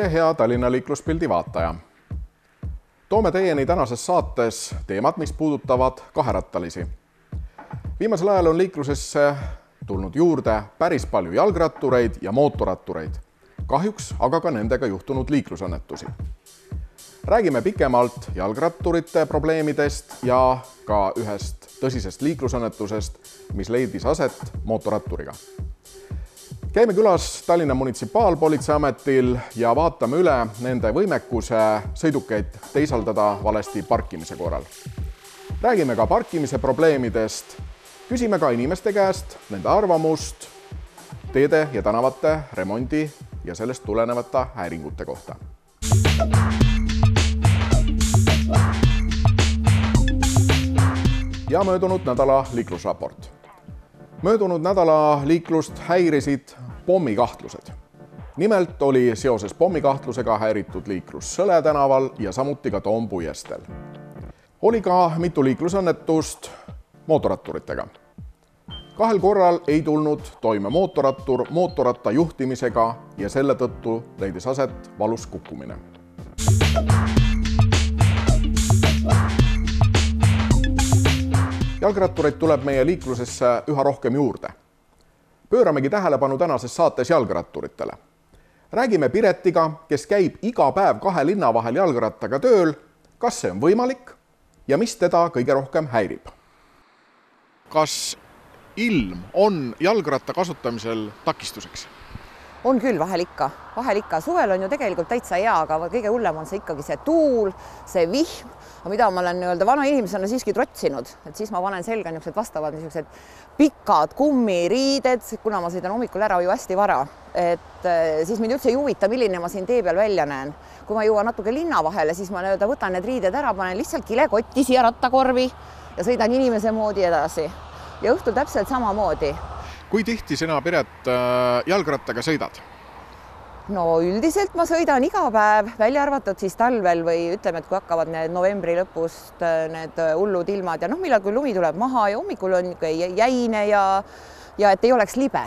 tere, hea Tallinna liikluspildi vaataja! Toome teieni tänases saates teemad, mis puudutavad kaherattalisi. Viimasel ajal on liiklusesse tulnud juurde päris palju jalgrattureid ja mootorrattureid. Kahjuks aga ka nendega juhtunud liiklusõnnetusi. Räägime pikemalt jalgratturite probleemidest ja ka ühest tõsisest liiklusõnnetusest, mis leidis aset mootorratturiga. Käime külas Tallinna Munitsipaalpolitseiametil ja vaatame üle nende võimekuse sõidukeid teisaldada valesti parkimise korral. Räägime ka parkimise probleemidest, küsime ka inimeste käest nende arvamust teede ja tänavate remondi ja sellest tulenevate häiringute kohta. Ja möödunud nädala liiklusraport. Möödunud nädala liiklust häirisid pommikahtlused. Nimelt oli seoses pommikahtlusega häiritud liiklus Sõle tänaval ja samuti ka Toompuiesteel. Oli ka mitu liiklusõnnetust mootorratturitega. Kahel korral ei tulnud toime mootorrattur mootorratta juhtimisega ja selle tõttu leidis aset valus kukkumine. Jalgrattureid tuleb meie liiklusesse üha rohkem juurde. Pööramegi tähelepanu tänases saates jalgratturitele. Räägime Piretiga, kes käib iga päev 2 linna vahel jalgrattaga tööl, kas see on võimalik ja mis teda kõige rohkem häirib. Kas ilm on jalgratta kasutamisel takistuseks? On küll vahel ikka. Suvel on ju tegelikult täitsa hea, aga kõige hullem on see ikkagi see tuul, see vihm, mida ma olen vana inimesena siiski trotsinud, et siis ma panen selga vastavad pikad kummiriided, kuna ma sõidan hommikul ära ju hästi vara, et siis mind üldse ei huvita, milline ma siin tee peal välja näen. Kui ma jõuan natuke linna vahele, siis ma võtan need riided ära, panen lihtsalt kilekotti siia rattakorvi ja sõidan inimese moodi edasi. Ja õhtul täpselt samamoodi. Kui tihti sina, Piret, jalgrattaga sõidad? No üldiselt ma sõidan iga päev, välja arvatud siis talvel või ütleme, et kui hakkavad need novembri lõpust need hullud ilmad ja millal kui lumi tuleb maha ja hommikul on jäine ja et ei oleks libe.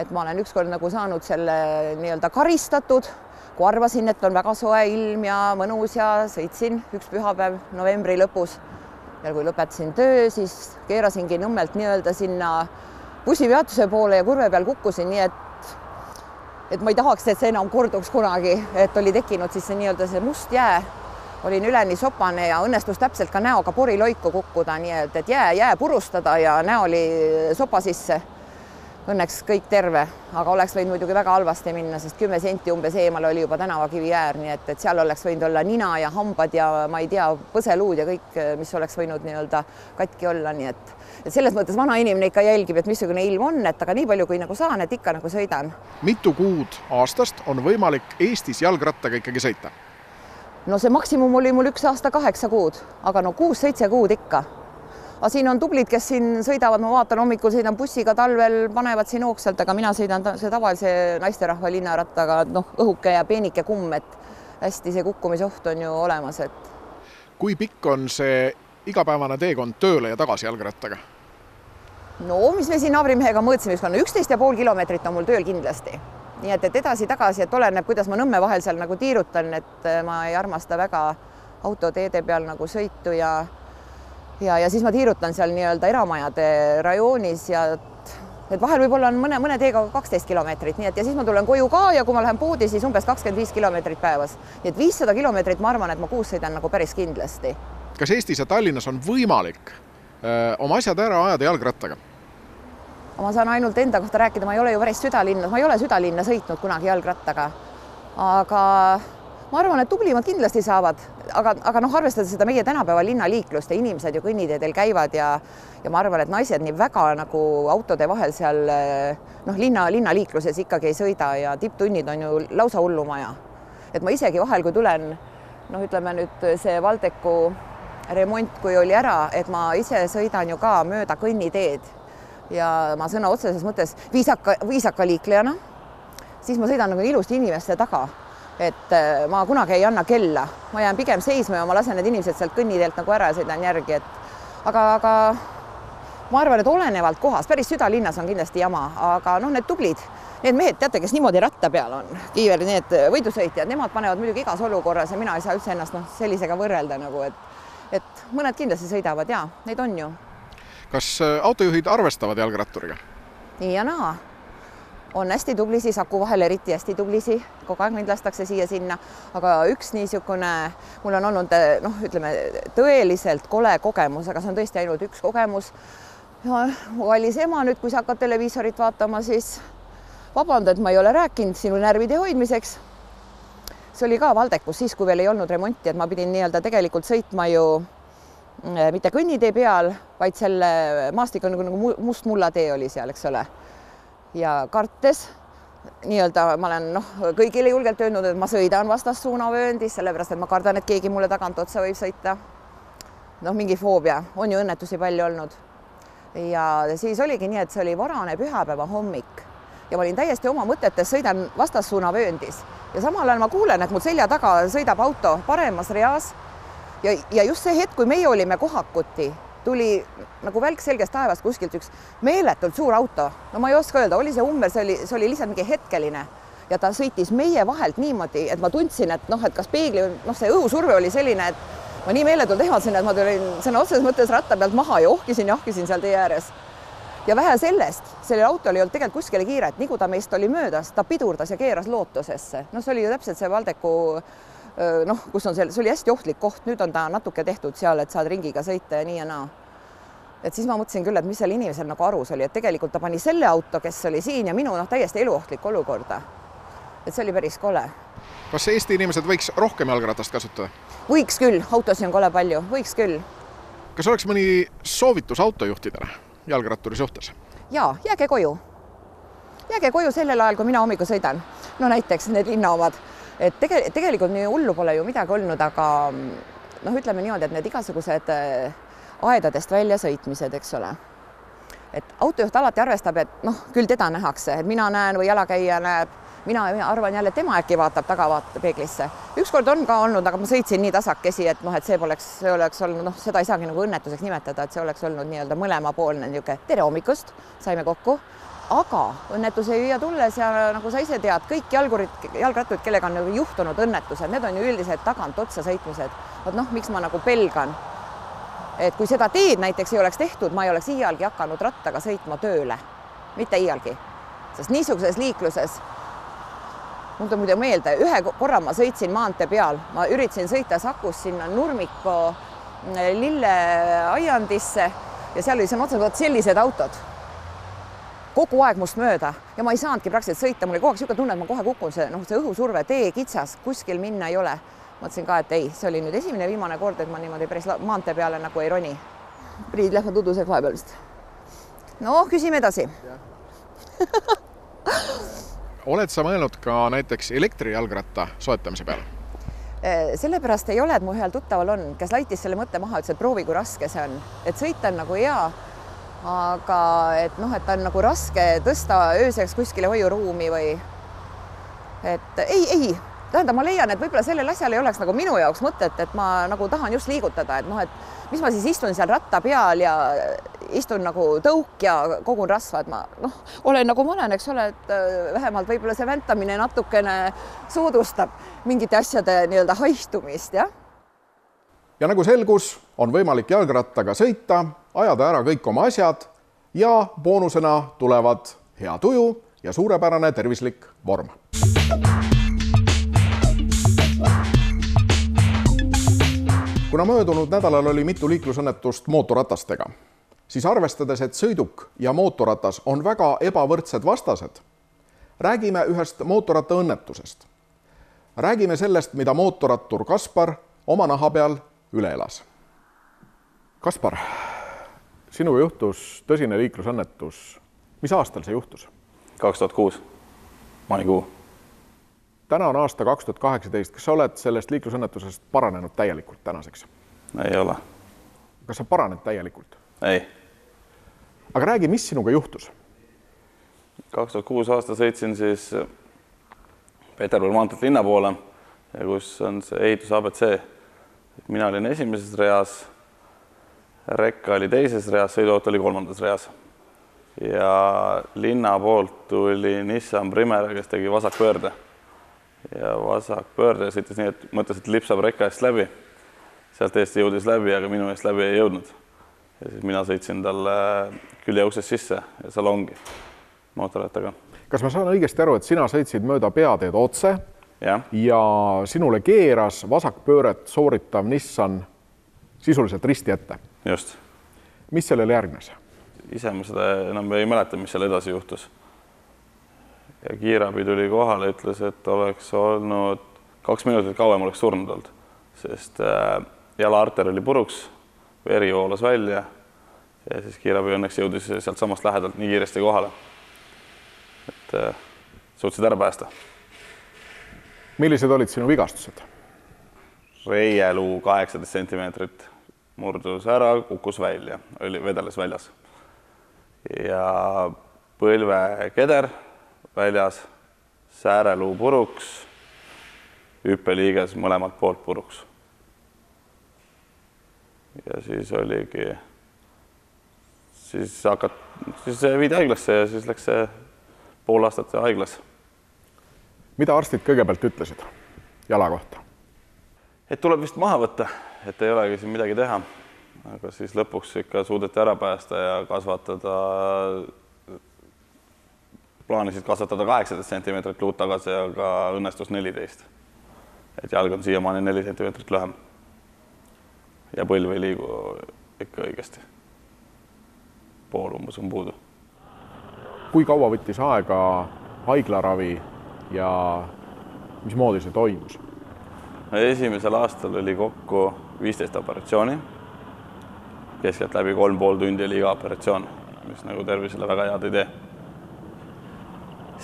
Et ma olen ükskord saanud selle karistatud, kui arvasin, et on väga soe ilm ja mõnus ja sõitsin üks pühapäev novembri lõpus. Ja kui lõpetasin töö, siis keerasingi Nõmmelt sinna bussipeatuse poole ja kurve peal kukkusin, nii et ma ei tahaks, et see enam korduks kunagi, et oli tekkinud siis see must jää. Olin üleni sopane ja õnnestus täpselt ka näoga poriloiku kukkuda, nii et jää purustada ja näo oli sopa sisse. Õnneks kõik terve, aga oleks võinud muidugi väga halvasti minna, sest 10 senti umbes eemal oli juba tänavakivi äär, nii et seal oleks võinud olla nina ja hambad ja ma ei tea, põseluud ja kõik, mis oleks võinud katki olla, nii et selles mõttes vana inimene ikka jälgib, et missugune ilm on, et aga nii palju kui saan, et ikka sõidan. Mitu kuud aastast on võimalik Eestis jalgrattaga ikkagi sõita? No see maksimum oli mul 1 aasta 8 kuud, aga 6-7 kuud ikka. Aga siin on tublid, kes siin sõidavad, ma vaatan hommikul sõidan bussiga, talvel panevad siin hoogsalt, aga mina sõidan see tavalise naisterahva linnarattaga, õhuke ja peenike kumm, et hästi see kukkumisoht on ju olemas. Et... Kui pikk on see igapäevane teekond tööle ja tagasi jalgrattaga? No, mis me siin naabrimehega mõõtsime, 11,5 kilomeetrit on mul tööl kindlasti. Nii et edasi-tagasi, et oleneb, kuidas ma Nõmme vahel seal tiirutan, et ma ei armasta väga autoteede peal sõitu ja siis ma tiirutan seal eramajade rajoonis ja et vahel võib-olla on mõne teega 12 kilomeetrit, nii et ja siis ma tulen koju ka ja kui ma lähen poodi, siis umbes 25 kilomeetrit päevas. Nii et 500 kilomeetrit ma arvan, et ma kuus sõidan päris kindlasti. Kas Eestis ja Tallinnas on võimalik oma asjad ära ajada jalgrattaga? Ma saan ainult enda kohta rääkida, ma ei ole ju päris südalinnas, ma ei ole südalinna sõitnud kunagi jalgrattaga, aga ma arvan, et tublimad kindlasti saavad, aga arvestades seda meie tänapäeva linnaliiklust ja inimesed ju kõnniteedel käivad ja ma arvan, et naised nii väga autode vahel seal linnaliikluses ikkagi ei sõida ja tipptunnid on ju lausa hullumaja. Et ma isegi vahel, kui tulen, ütleme nüüd see Valdeku remont, kui oli ära, et ma ise sõidan ju ka mööda kõnniteed ja ma sõna otseses mõttes viisaka liiklejana, siis ma sõidan ilusti inimeste taga. Et ma kunagi ei anna kella, ma jään pigem seisma ja ma lasen need inimesed sealt kõnniteelt ära ja sõidan järgi, aga ma arvan, et olenevalt kohas, päris südalinnas on kindlasti jama, aga need tublid need mehed, teate, kes niimoodi ratta peal on, Kiiver, need võidusõitjad, nemad panevad muidugi igas olukorras ja mina ei saa üldse ennast sellisega võrrelda nagu, et mõned kindlasti sõidavad ja neid on ju. Kas autojuhid arvestavad jalgratturiga? Nii ja naa. On hästi tublisi, Saku vahel eriti hästi tublisi, kogu aeg mind lastakse siia sinna, aga üks niisugune, mul on olnud, ütleme, tõeliselt kole kogemus, aga see on tõesti ainult üks kogemus. Ja kallis ema nüüd, kui sa hakkad televiisorit vaatama, siis vabanda, et ma ei ole rääkinud sinu närvide hoidmiseks. See oli ka Valdekus, siis kui veel ei olnud remonti, et ma pidin nii-öelda tegelikult sõitma ju mitte kõnnitee peal, vaid selle maastik on nagu must mullatee oli seal, eks ole. Ja kartes, nii-öelda ma olen kõigile julgelt öelnud, et ma sõidan vastassuunavööndis, sellepärast, et ma kardan, et keegi mulle tagant otsa võib sõita. Mingi foobia, on ju õnnetusi palju olnud. Ja siis oligi nii, et see oli varane pühapäeva hommik ja ma olin täiesti oma mõtetes, sõidan vastassuunavööndis ja samal ajal ma kuulen, et mul selja taga sõidab auto paremas reas ja just see hetk, kui meie olime kohakuti, tuli nagu välk selgest taevast kuskilt üks meeletult suur auto. No ma ei oska öelda, oli see umber, see oli lihtsalt mingi hetkeline ja ta sõitis meie vahelt niimoodi, et ma tundsin, et kas peegli, see õhusurve oli selline, et ma nii meeletult ehmasin, et ma tulin sõna otseses mõttes ratta pealt maha ja ohkisin seal tee ääres. Ja vähe sellest, sellel autol ei olnud tegelikult kuskile kiiret, nii kui ta meist oli möödas, ta pidurdas ja keeras Lootusesse. See oli ju täpselt see Valdeku, kus on see oli hästi ohtlik koht, nüüd on ta natuke tehtud seal, et saad ringiga sõita ja nii ja naa. Et siis ma mõtlesin küll, et mis seal inimesel nagu arus oli, et tegelikult ta pani selle auto, kes oli siin ja minu täiesti eluohtlik olukorda. Et see oli päris kole. Kas Eesti inimesed võiks rohkem jalgratast kasutada? Võiks küll, autosi on kole palju, võiks küll. Kas oleks mõni soovitus autojuhtidele jalgratturi suhtes? Jaa, jääge koju. Jääge koju sellel ajal, kui mina hommikul sõidan. Näiteks need linna omad. Et tegelikult nii hullu pole ju midagi olnud, aga ütleme niimoodi, et need igasugused aedadest välja sõitmised, eks ole. Et autojuht alati arvestab, et küll teda nähakse, et mina näen või jalakäija näeb, mina arvan jälle, tema äkki vaatab tagavaatpeeglisse. Ükskord on ka olnud, aga ma sõitsin nii tasakesi, et see oleks olnud, seda ei saagi nagu õnnetuseks nimetada, et see oleks olnud nii-öelda mõlemapoolne niisugune tere hommikust, saime kokku. Aga õnnetuse hüüa tulles ja nagu sa ise tead, kõik jalgratturid, kellega on juhtunud õnnetused, need on ju üldiselt tagant otsa sõitmised. Miks ma nagu pelgan? Et kui seda teed näiteks ei oleks tehtud, ma ei oleks iialgi hakanud rattaga sõitma tööle. Mitte iialgi. Sest niisuguses liikluses, mul tuleb muidu meelde, ühe korra ma sõitsin maantee peal, ma üritasin sõita Sakus sinna Nurmiko lilleaiandisse ja seal oli otseselt sellised autod. Kogu aeg must mööda ja ma ei saanudki praktiliselt sõita, mul oli kogu aeg niisugune tunne, et ma kohe kukun see õhusurve, tee kitsas, kuskil minna ei ole. Mõtlesin ka, et ei, see oli nüüd esimene viimane kord, et ma niimoodi päris maantee peale nagu ei roni. Priid lähvad udusega vahepealist. Küsime edasi. Oled sa mõelnud ka näiteks elektrijalgratta soetamise peale? Sellepärast ei ole, et mu ühel tuttaval on, kes laitis selle mõtte maha, ütles, et proovi, kui raske see on. Et sõita on nagu hea, aga et ta on nagu raske tõsta ööseks kuskile hoiuruumi või et ei, tähendab, ma leian, et võib-olla sellel asjal ei oleks nagu minu jaoks mõtet, et ma nagu tahan just liigutada, et mis ma siis istun seal ratta peal ja istun nagu tõuk ja kogun rasva, et ma olen nagu ma olen, eks ole, et vähemalt võib-olla see väntamine natukene soodustab mingite asjade nii-öelda haihtumist, jah? Ja nagu selgus, on võimalik jalgrattaga sõita, ajada ära kõik oma asjad ja boonusena tulevad hea tuju ja suurepärane tervislik vorm. Kuna möödunud nädalal oli mitu liiklusõnnetust mootorratastega, siis arvestades, et sõiduk ja mootorratas on väga ebavõrdsed vastased, räägime ühest mootorrattaõnnetusest. Räägime sellest, mida mootorrattur Kaspar oma naha peal üle elas. Kaspar, sinuga juhtus tõsine liiklusõnnetus. Mis aastal see juhtus? 2006, maikuu. Täna on aasta 2018. Kas sa oled sellest liiklusõnnetusest paranenud täielikult tänaseks? Ei ole. Kas sa paraned täielikult? Ei. Aga räägi, mis sinuga juhtus? 2006 aasta sõitsin siis Peterburi maanteelt linna poole, ja kus on see ehitus ABC. Mina olin esimeses reas, rekka oli teises reas, sõiduauto oli kolmandas reas. ja linna poolt tuli Nissan Primera, kes tegi vasakpöörde. Ja vasakpöörde sõitis nii, et mõtles, et lipsab rekka eest läbi. Sealt eest jõudis läbi, aga minu eest läbi ei jõudnud. Ja siis mina sõitsin talle küljeuksest sisse ja salongi mootorrattaga. Kas ma saan õigesti aru, et sina sõitsid mööda peateed otse ja sinule keeras vasakpööret sooritav Nissan sisuliselt risti ette? Just. Mis sellele järgnes? Ise ma seda enam ei mäleta, mis seal edasi juhtus. Ja kiirabi tuli kohale, ütles, et oleks olnud 2 minutit kauem oleks surnud olnud, sest jalaarter oli puruks, veri voolas välja ja siis kiirabi õnneks jõudis sealt samast lähedalt nii kiiresti kohale, et suutsid ära päästa. Millised olid sinu vigastused? Reieluu 18 sentimeetrit murdus ära, kukkus välja, oli vedeles väljas. Ja põlvekeder väljas, sääreluu puruks, hüppeliiges mõlemalt poolt puruks. Ja siis oligi, siis viidi haiglasse ja siis läks see pool aastat haiglas. Mida arstid kõigepealt ütlesid jala kohta? Et tuleb vist maha võtta, et ei olegi siin midagi teha. Aga siis lõpuks ikka suudeti ära päästa ja kasvatada, plaanisid kasvatada 18 sentimeetrit luud tagasi, aga õnnestus 14. Et jalg on siiamaani 4 sentimeetrit lühem. Ja põlv ei liigu ikka õigesti. Pool umbes on puudu. Kui kaua võttis aega haiglaravi ja mismoodi see toimus? Esimesel aastal oli kokku 15 operatsiooni. Keskelt läbi 3,5 tundi oli iga operatsioon, mis nagu tervisele väga head ei tee.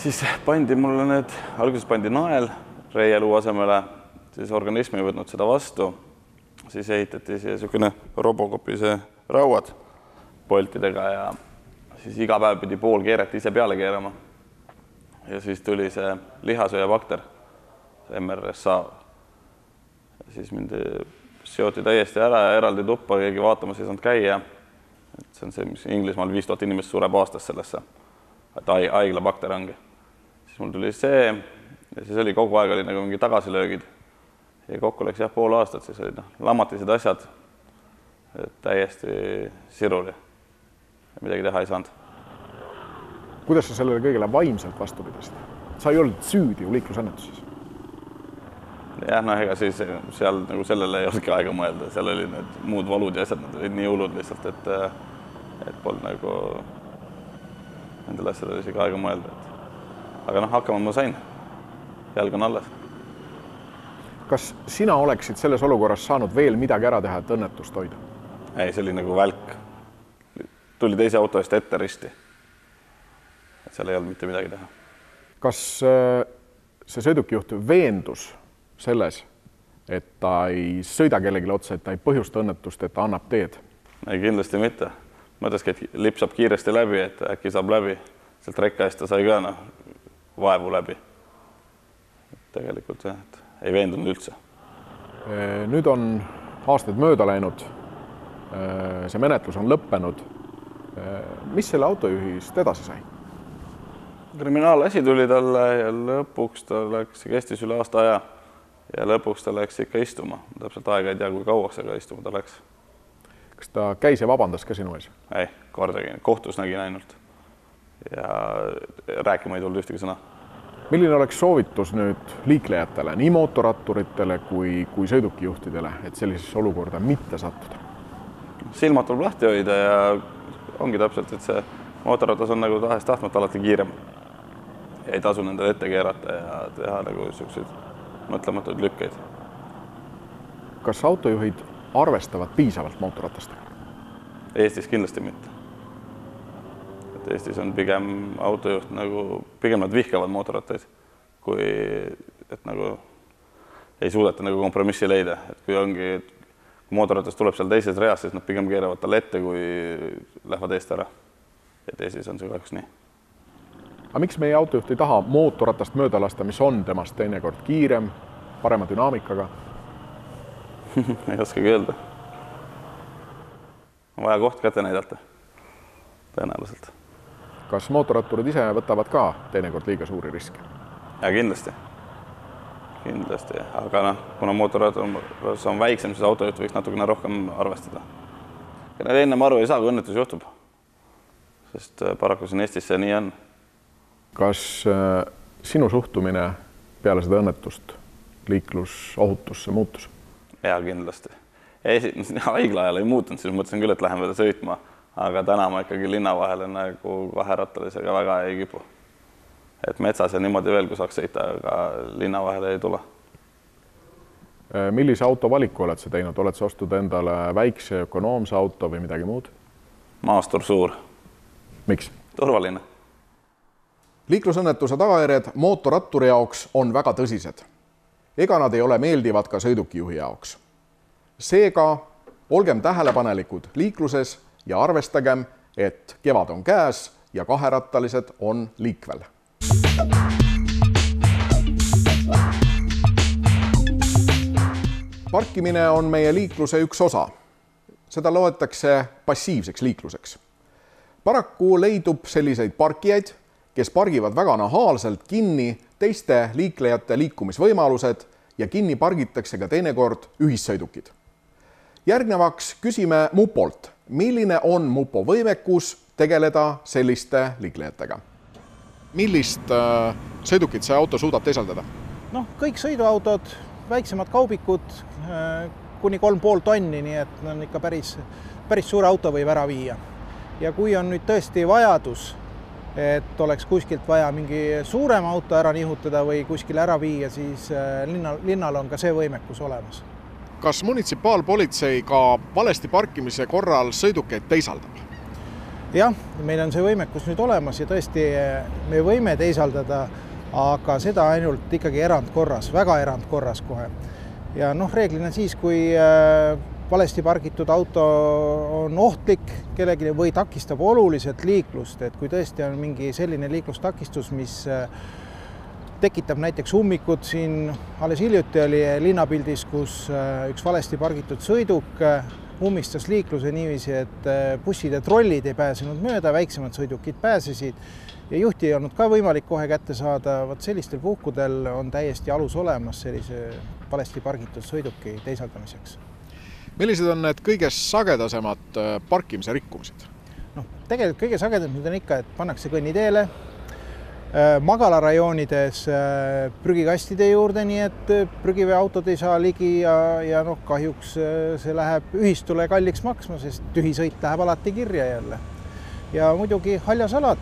Siis pandi mulle need, alguses pandi nael reieluu asemele, siis organism ei võtnud seda vastu. Siis ehitati siia niisugune Robocopi see rauad poltidega ja siis iga päev pidi pool keeret ise peale keerama. Ja siis tuli see lihasööjabakter, see MRSA. Ja siis mind seoti täiesti ära ja eraldi tuppa, keegi vaatamas ei saanud käia. Et see on see, mis Inglismaal 5000 inimest sureb aastas sellesse, et haiglabakter ongi. Siis mul tuli see ja siis oli kogu aeg oli nagu mingi tagasilöögid. Ja kokku läks jah pool aastat, siis olid lammatised asjad, et täiesti siruli. Ja midagi teha ei saanud. Kuidas sa sellele kõigele vaimselt vastu pidasid? Sa ei olnud süüdi ju liiklusõnnetuses. Jah, ega siis seal nagu sellele ei olnudki aega mõelda. Seal oli need muud valud ja asjad, need olid nii hullud lihtsalt, et polnud nagu nendele asjadele isegi aega mõelda. Aga hakkama ma sain. Jalg on alles. Kas sina oleksid selles olukorras saanud veel midagi ära teha, et õnnetust hoida? Ei, see oli nagu välk. Tuli teise auto eest ette risti. Et seal ei olnud mitte midagi teha. Kas see sõidukijuht veendus selles, et ta ei sõida kellelegi otsa, et ta ei põhjusta õnnetust, et ta annab teed? Ei, kindlasti mitte. Mõtleski, et lipsab kiiresti läbi, et äkki saab läbi. Sealt rekka eest ta sai ka vaevu läbi. Tegelikult jah, et ei veendunud üldse. Nüüd on aastaid mööda läinud. See menetlus on lõppenud. Mis selle autojuhist edasi sai? Kriminaalasi tuli talle ja lõpuks ta läks, kestis üle aasta aja ja lõpuks ta läks ikka istuma. Täpselt aega ei tea, kui kauaks aga istuma ta läks. Kas ta käis ja vabandas ka sinu ees? Ei, kordagi. Kohtus nägin ainult. Ja rääkima ei tulnud ühtegi sõna. Milline oleks soovitus nüüd liiklejatele, nii mootorratturitele kui sõidukijuhtidele, et sellises olukorda mitte sattuda? Silmad tuleb lahti hoida ja ongi täpselt, et see mootorratas on nagu tahtmata alati kiirem. Ei tasu nendele ette keerata ja teha nagu selliseid mõtlematuid lükkeid. Kas autojuhid arvestavad piisavalt mootorratastega? Eestis kindlasti mitte. Et Eestis on pigem autojuht nagu, pigem nad vihkavad mootorrattaid, kui et nagu ei suudeta nagu kompromissi leida. Et kui ongi, kui mootorratas tuleb seal teises reas, siis nad pigem keeravad talle ette, kui lähevad eest ära. Et Eestis on see kahjuks nii. Aga miks meie autojuht ei taha mootorratast mööda lasta, mis on temast teinekord kiirem, parema dünaamikaga? Ei oskagi öelda. On vaja koht kätte näidata. Tõenäoliselt. Kas mootorratturid ise võtavad ka teinekord liiga suuri riske? Ja kindlasti, aga kuna mootorrattur on väiksem, siis autojuht võiks natukene rohkem arvestada. Need enne aru ei saa, kui õnnetus juhtub, sest paraku siin Eestis see nii on. Kas sinu suhtumine peale seda õnnetust liiklusohutusse muutus? Ja kindlasti. Haigla ajal ei muutunud, siis mõtlesin küll, et lähen veel sõitma, aga täna ma ikkagi linna vahele nagu kaherattalisega väga ei kipu. Et metsas ja niimoodi veel, kui saaks sõita, aga linna vahele ei tule. Millise auto valiku oled sa teinud? Oled sa ostud endale väikse ökonoomse auto või midagi muud? Maastur suur. Miks? Turvaline. Liiklusõnnetuse tagajärjed mootorratturi jaoks on väga tõsised. Ega nad ei ole meeldivad ka sõidukijuhi jaoks. Seega olgem tähelepanelikud liikluses ja arvestagem, et kevad on käes ja kaherattalised on liikvel. Parkimine on meie liikluse üks osa. Seda loetakse passiivseks liikluseks. Paraku leidub selliseid parkijaid, kes pargivad väga nahaalselt kinni teiste liiklejate liikumisvõimalused ja kinni pargitakse ka teinekord ühissõidukid. Järgnevaks küsime Mupolt, milline on Mupo võimekus tegeleda selliste liiklejatega? Millist sõidukit see auto suudab teisaldada? Kõik sõiduautod, väiksemad kaubikud, kuni 3,5 tonni, nii et on ikka päris suur auto võib ära viia. Ja kui on nüüd tõesti vajadus, et oleks kuskilt vaja mingi suurem auto ära nihutada või kuskil ära viia, siis linnal on ka see võimekus olemas. Kas munitsipaalpolitsei ka valesti parkimise korral sõidukeid teisaldab? Jah, meil on see võimekus nüüd olemas ja tõesti me võime teisaldada, aga seda ainult ikkagi erandkorras, väga erandkorras kohe. Ja reeglina siis, kui valesti pargitud auto on ohtlik kellegi või takistab oluliselt liiklust, et kui tõesti on mingi selline liiklustakistus, mis tekitab näiteks ummikud, siin alles hiljuti oli linnapildis, kus üks valesti pargitud sõiduk ummistas liikluse niiviisi, et bussid ja trollid ei pääsenud mööda, väiksemad sõidukid pääsesid ja juhti ei olnud ka võimalik kohe kätte saada. Võt sellistel puhkudel on täiesti alus olemas sellise valesti pargitud sõiduki teisaldamiseks. Millised on need kõige sagedasemad parkimise rikkumised? Tegelikult kõige sagedamad on ikka, et pannakse kõnniteele, magalarajoonides prügikastide juurde, nii et prügiveoautod ei saa ligi ja kahjuks see läheb ühistule kalliks maksma, sest tühisõit läheb alati kirja jälle. Ja muidugi haljasalad,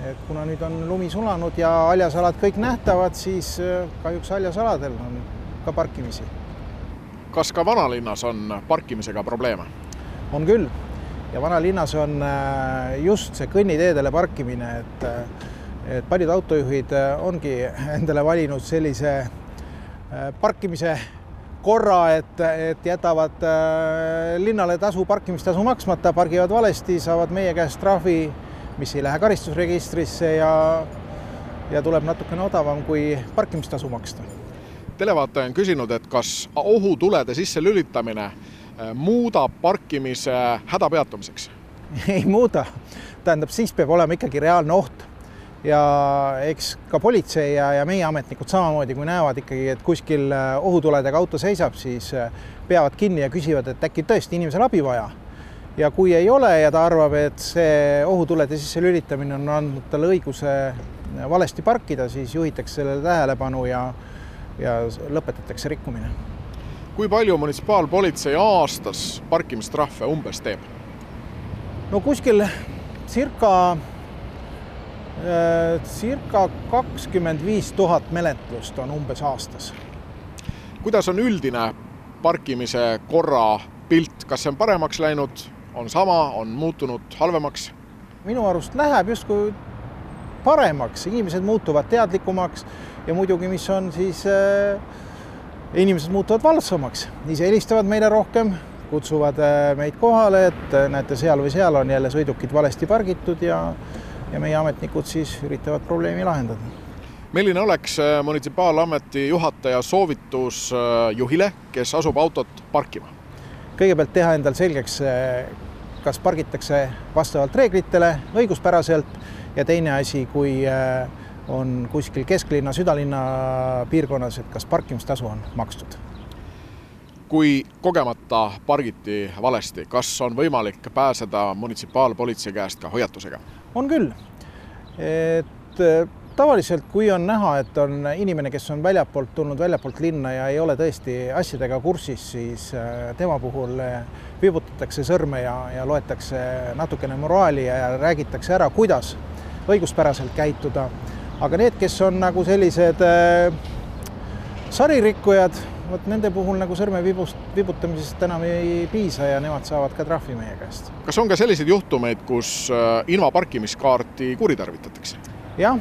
et kuna nüüd on lumi sulanud ja haljasalad kõik nähtavad, siis kahjuks haljasaladel on ka parkimisi. Kas ka vanalinnas on parkimisega probleeme? On küll. Ja vanalinnas on just see kõnniteedele parkimine, et paljud autojuhid ongi endale valinud sellise parkimise korra, et jätavad linnale parkimistasu maksmata, pargivad valesti, saavad meie käest trahvi, mis ei lähe karistusregistrisse ja tuleb natukene odavam kui parkimistasu maksta. Televaataja on küsinud, et kas ohutulede sisse lülitamine muudab parkimise hädapeatumiseks? Ei muuda. Tähendab, siis peab olema ikkagi reaalne oht. Ja eks ka politsei ja meie ametnikud samamoodi, kui näevad ikkagi, et kuskil ohutuledega auto seisab, siis peavad kinni ja küsivad, et äkki tõesti inimesel abi vaja. Ja kui ei ole ja ta arvab, et see ohutulede sisse lülitamine on andnud talle õiguse valesti parkida, siis juhitakse sellele tähelepanu ja lõpetatakse rikkumine. Kui palju munitsipaalpolitsei aastas parkimistrahve umbes teeb? Kuskil circa 25 000 menetlust on umbes aastas. Kuidas on üldine parkimise korra pilt? Kas see on paremaks läinud, on sama, on muutunud halvemaks? Minu arust läheb justkui paremaks, inimesed muutuvad teadlikumaks ja muidugi, mis on siis inimesed muutuvad valvsamaks. Ise helistavad meile rohkem, kutsuvad meid kohale, et näete, seal või seal on jälle sõidukid valesti pargitud ja meie ametnikud siis üritavad probleemi lahendada. Milline oleks munitsipaalameti juhataja soovitus juhile, kes asub autot parkima? Kõigepealt teha endal selgeks, kas pargitakse vastavalt reeglitele õiguspäraselt ja teine asi, kui on kuskil kesklinna, südalinna piirkonnas, et kas parkimistasu on makstud. Kui kogemata pargiti valesti, kas on võimalik pääseda munitsipaalpolitsei käest ka hoiatusega? On küll. Et tavaliselt, kui on näha, et on inimene, kes on väljapoolt tulnud, väljapoolt linna ja ei ole tõesti asjadega kursis, siis tema puhul vibutatakse sõrme ja loetakse natukene moraali ja räägitakse ära, kuidas õiguspäraselt käituda. Aga need, kes on nagu sellised saririkkujad, nende puhul nagu sõrme vibutamisest enam ei piisa ja nemad saavad ka trahvi meie käest. Kas on ka selliseid juhtumeid, kus ilma parkimiskaarti kuritarvitatakse? Jah,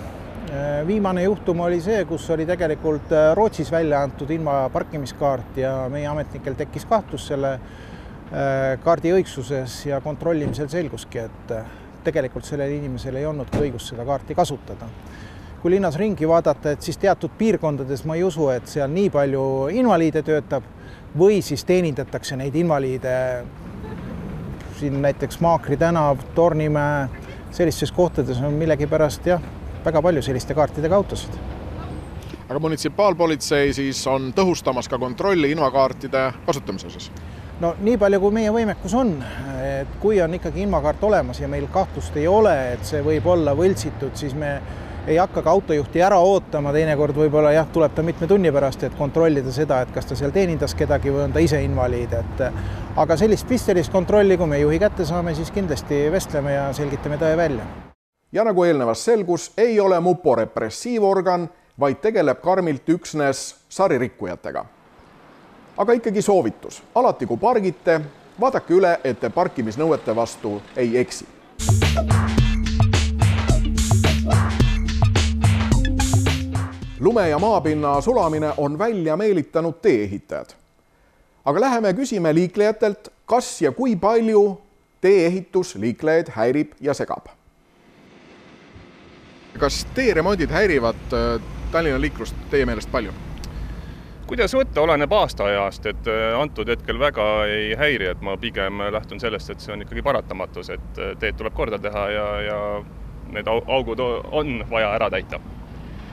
viimane juhtum oli see, kus oli tegelikult Rootsis välja antud ilma parkimiskaart ja meie ametnikel tekkis kahtlus selle kaardi õigsuses ja kontrollimisel selguski, et tegelikult sellel inimesel ei olnudki õigust seda kaarti kasutada. Kui linnas ringi vaadata, et siis teatud piirkondades ma ei usu, et seal nii palju invaliide töötab või siis teenindatakse neid invaliide siin näiteks Maakri tänav, Tornimäe, sellistes kohtades on millegipärast väga palju selliste kaartidega autosid. Aga munitsipaalpolitsei siis on tõhustamas ka kontrolli invakaartide kasutamise osas? No nii palju, kui meie võimekus on, et kui on ikkagi invakaart olemas ja meil kahtlust ei ole, et see võib olla võltsitud, siis me ei hakka ka autojuhti ära ootama, teinekord võib-olla tuleb ta mitme tunni pärast, et kontrollida seda, et kas ta seal teenindas kedagi või on ta ise invaliid. Aga sellist pistelist kontrolli, kui me juhi kätte saame, siis kindlasti vestleme ja selgitame tõe välja. Ja nagu eelnevas selgus, ei ole MUPO repressiivorgan, vaid tegeleb karmilt üksnes saririkkujatega. Aga ikkagi soovitus. Alati kui pargite, vaadake üle, et te parkimisnõuete vastu ei eksi. Lume ja maapinna sulamine on välja meelitanud tee-ehitajad. Aga läheme küsime liiklejatelt, kas ja kui palju tee-ehitus liiklejaid häirib ja segab. Kas tee-remondid häirivad Tallinna liiklust teie meelest palju? Kuidas võtta, oleneb aastaajast, et antud hetkel väga ei häiri, et ma pigem lähtun sellest, et see on ikkagi paratamatus, et teed tuleb korda teha ja need augud on vaja ära täita.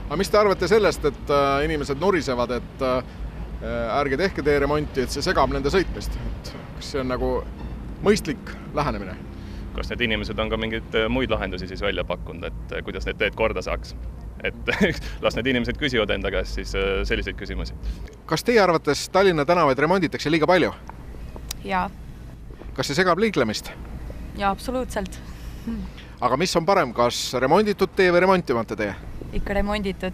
Aga mis te arvate sellest, et inimesed nurisevad, et ärge tehke tee-remonti, et see segab nende sõitmist? Kas see on nagu mõistlik lähenemine? Kas need inimesed on ka mingeid muid lahendusi siis välja pakkunud, et kuidas need teed korda saaks? Et las need inimesed küsivad enda käest siis selliseid küsimusi. Kas teie arvates Tallinna tänavaid remonditakse liiga palju? Jaa. Kas see segab liiklemist? Jaa, absoluutselt. Aga mis on parem, kas remonditud tee või remontimata tee? Ikka remonditud.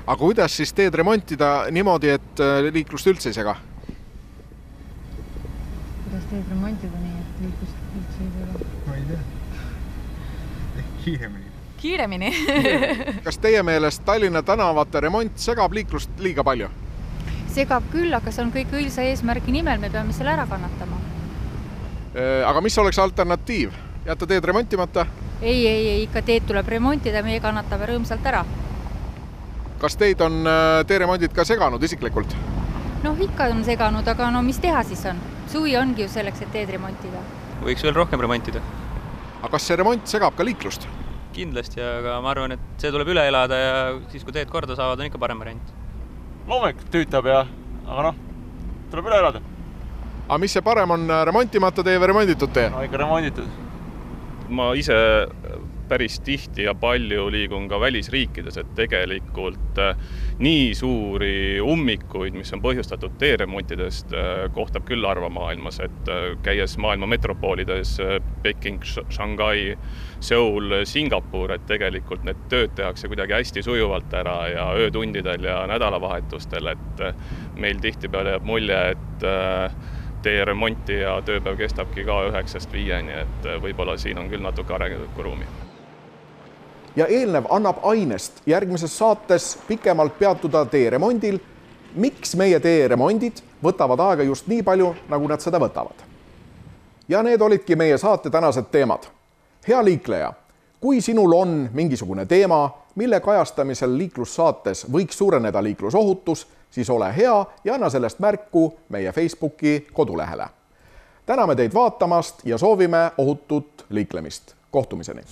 Aga kuidas siis teed remontida niimoodi, et liiklust üldse ei sega? Kuidas teed remontida nii, et liiklust üldse ei sega? Ma ei tea. Kiiremini. Kiiremini? Kas teie meelest Tallinna tänavate remont segab liiklust liiga palju? Segab küll, aga see on kõik õilsa eesmärgi nimel, me peame selle ära kannatama. Aga mis oleks alternatiiv? Jätta teed remontimata? Ei, ikka teed tuleb remontida, meie kannatame rõõmsalt ära. Kas teid on teeremondid ka seganud isiklikult? Noh, ikka on seganud, aga no mis teha siis on? Suvi ongi ju selleks, et teed remontida. Võiks veel rohkem remontida. Aga kas see remont segab ka liiklust? Kindlasti, aga ma arvan, et see tuleb üle elada ja siis, kui teed korda saavad, on ikka parem variant. Loomulikult tüütab aga tuleb üle elada. Aga mis see parem on, remontimata tee või remonditud tee? No ikka remonditud. Ma ise päris tihti ja palju liigun ka välisriikides, et tegelikult nii suuri ummikuid, mis on põhjustatud teeremontidest, kohtab küll harva maailmas, et käies maailma metropoolides Peking, Shanghai, Seoul, Singapur, et tegelikult need tööd tehakse kuidagi hästi sujuvalt ära ja öötundidel ja nädalavahetustel, et meil tihtipeale jääb mulje, et teeremonti ja tööpäev kestabki ka 9-5, et võib-olla siin on küll natuke arenguruumi ruumi. Ja eelnev annab ainest järgmises saates pikemalt peatuda teeremondil, miks meie teeremondid võtavad aega just nii palju, nagu nad seda võtavad. Ja need olidki meie saate tänased teemad. Hea liikleja, kui sinul on mingisugune teema, mille kajastamisel liiklussaates võiks suureneda liiklusohutus, siis ole hea ja anna sellest märku meie Facebooki kodulehele. Täname teid vaatamast ja soovime ohutut liiklemist. Kohtumiseni!